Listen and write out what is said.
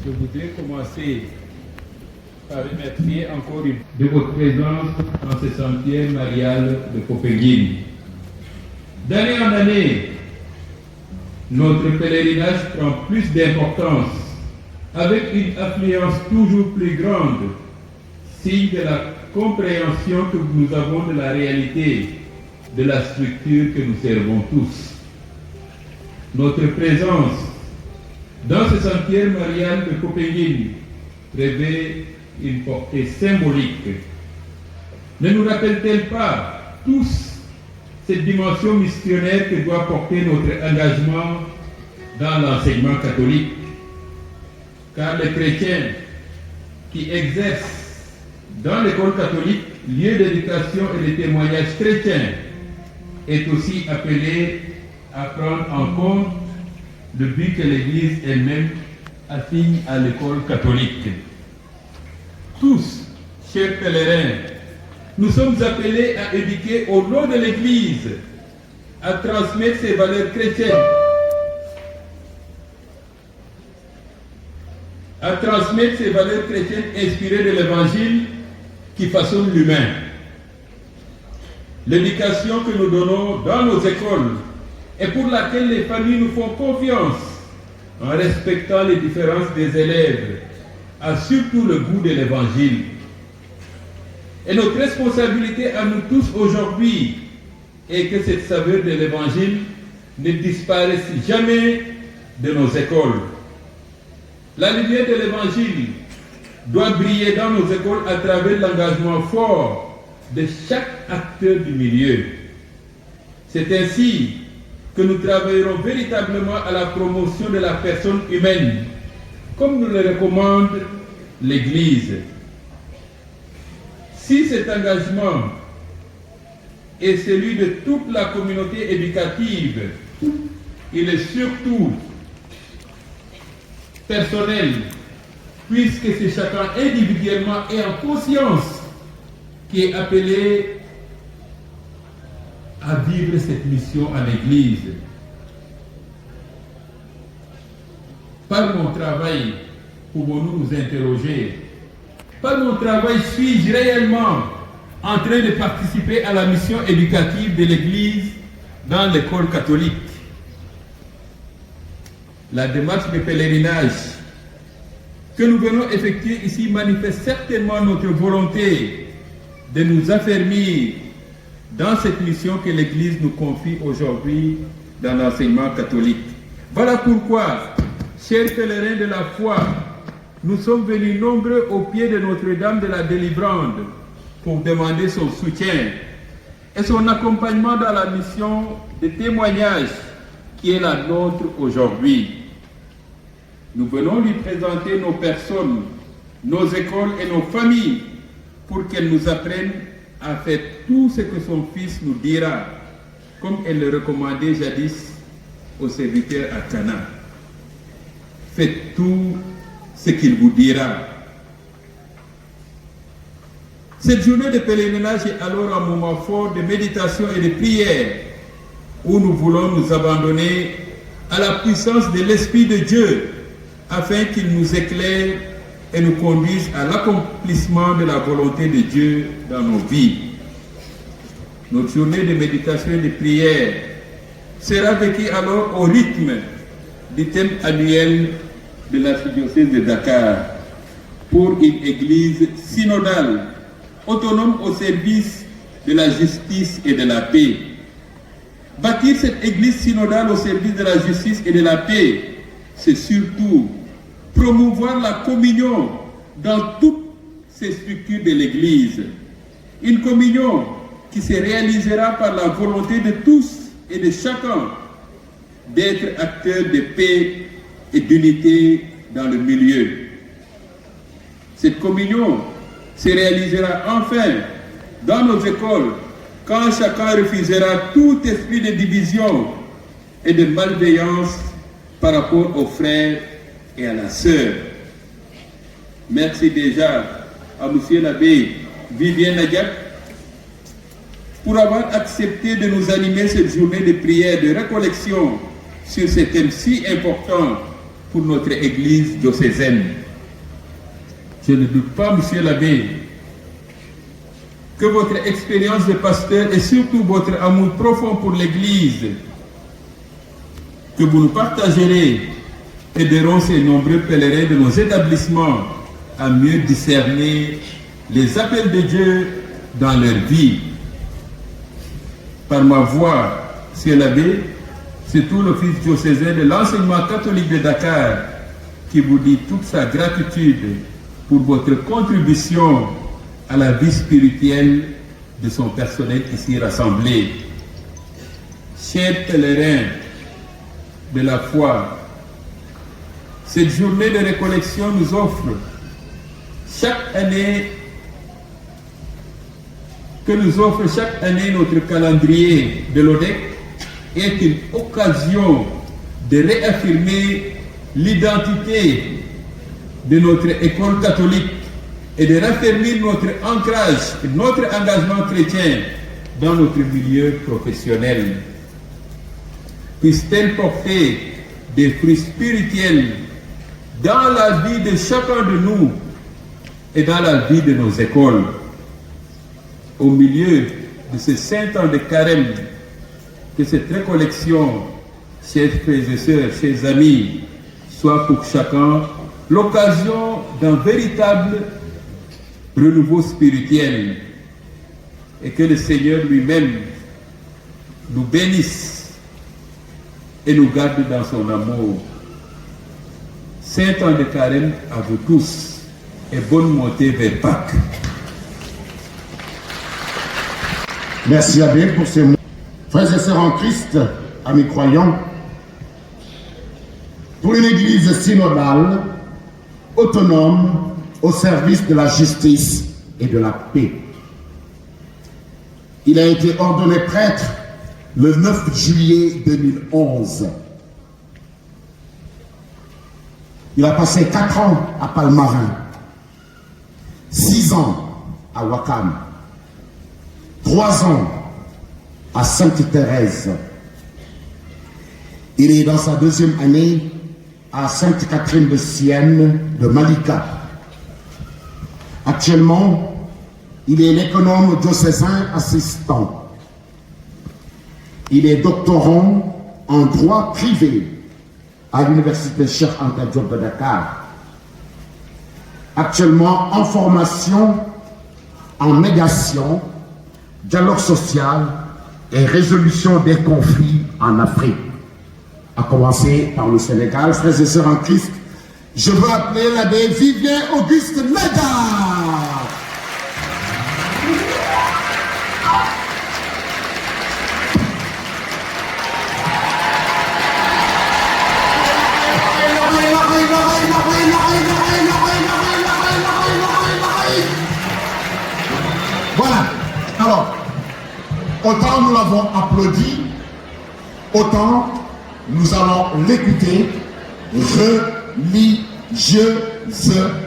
Je voudrais commencer par remercier encore une fois de votre présence dans ce sentier marial de Popenguine. D'année en année, notre pèlerinage prend plus d'importance, avec une affluence toujours plus grande, signe de la compréhension que nous avons de la réalité de la structure que nous servons tous. Notre présence dans ce sentier marial de Popenguine revêt une portée symbolique. Ne nous rappelle-t-elle pas tous cette dimension missionnaire que doit porter notre engagement dans l'enseignement catholique? Car les chrétiens qui exercent dans l'école catholique, lieu d'éducation et de témoignage chrétien, est aussi appelé à prendre en compte le but que l'Église elle-même assigne à l'école catholique. Tous, chers pèlerins, nous sommes appelés à éduquer au nom de l'Église, à transmettre ses valeurs chrétiennes, inspirées de l'Évangile qui façonne l'humain. L'éducation que nous donnons dans nos écoles et pour laquelle les familles nous font confiance, en respectant les différences des élèves, a surtout le goût de l'Évangile. Et notre responsabilité à nous tous aujourd'hui est que cette saveur de l'Évangile ne disparaisse jamais de nos écoles. La lumière de l'Évangile doit briller dans nos écoles à travers l'engagement fort de chaque acteur du milieu. C'est ainsi que nous travaillerons véritablement à la promotion de la personne humaine, comme nous le recommande l'Église. Si cet engagement est celui de toute la communauté éducative, il est surtout personnel, puisque c'est chacun individuellement et en conscience qui est appelé à vivre cette mission à l'Église. Par mon travail, pouvons-nous nous interroger? Par mon travail, suis-je réellement en train de participer à la mission éducative de l'Église dans l'école catholique? La démarche de pèlerinage que nous venons effectuer ici manifeste certainement notre volonté de nous affermir dans cette mission que l'Église nous confie aujourd'hui dans l'enseignement catholique. Voilà pourquoi, chers pèlerins de la foi, nous sommes venus nombreux au pied de Notre-Dame de la Délivrande pour demander son soutien et son accompagnement dans la mission de témoignage qui est la nôtre aujourd'hui. Nous venons lui présenter nos personnes, nos écoles et nos familles pour qu'elle nous apprenne à faire tout ce que son Fils nous dira, comme elle le recommandait jadis aux serviteurs à Cana. Faites tout ce qu'il vous dira. Cette journée de pèlerinage est alors un moment fort de méditation et de prière où nous voulons nous abandonner à la puissance de l'Esprit de Dieu afin qu'il nous éclaire et nous conduise à l'accomplissement de la volonté de Dieu dans nos vies. Notre journée de méditation et de prière sera vécue alors au rythme du thème annuel de l'archidiocèse de Dakar pour une église synodale, autonome au service de la justice et de la paix. Bâtir cette église synodale au service de la justice et de la paix, c'est surtout promouvoir la communion dans toutes ces structures de l'Église. Une communion qui se réalisera par la volonté de tous et de chacun d'être acteurs de paix et d'unité dans le milieu. Cette communion se réalisera enfin dans nos écoles quand chacun refusera tout esprit de division et de malveillance par rapport aux frères et à la sœur. Merci déjà à M. l'abbé Vivien Nadiak pour avoir accepté de nous animer cette journée de prière, de récollection sur ce thème si important pour notre Église diocésaine. Je ne doute pas, Monsieur l'abbé, que votre expérience de pasteur et surtout votre amour profond pour l'Église que vous nous partagerez aideront ces nombreux pèlerins de nos établissements à mieux discerner les appels de Dieu dans leur vie. Par ma voix, Monsieur l'abbé, c'est tout l'office diocésain de l'enseignement catholique de Dakar qui vous dit toute sa gratitude pour votre contribution à la vie spirituelle de son personnel ici rassemblé. Chers pèlerins de la foi, cette journée de récollection nous offre chaque année notre calendrier de l'ODEC est une occasion de réaffirmer l'identité de notre école catholique et de raffermir notre ancrage, notre engagement chrétien dans notre milieu professionnel. Puisse-t-elle porter des fruits spirituels dans la vie de chacun de nous et dans la vie de nos écoles. Au milieu de ce saint temps de carême, que cette récollection, chers frères et sœurs, chers amis, soit pour chacun l'occasion d'un véritable renouveau spirituel et que le Seigneur lui-même nous bénisse et nous garde dans son amour. Saint temps de carême à vous tous et bonne montée vers Pâques. Merci Abbé pour ces mots. Frères et sœurs en Christ, amis croyants, pour une église synodale, autonome, au service de la justice et de la paix. Il a été ordonné prêtre le 9 juillet 2011. Il a passé 4 ans à Palmarin, 6 ans à Ouakam, 3 ans à Sainte-Thérèse. Il est dans sa 2e année à Sainte-Catherine de Sienne de Malika. Actuellement, il est l'économe diocésain assistant. Il est doctorant en droit privé à l'université Cheikh Anta Diop de Dakar. Actuellement en formation en médiation, dialogue social et résolution des conflits en Afrique. À commencer par le Sénégal. Frères et sœurs en Christ, je veux appeler l'abbé Vivien Auguste Neda. Voilà. Alors, autant nous l'avons applaudi, autant nous allons l'écouter religieusement.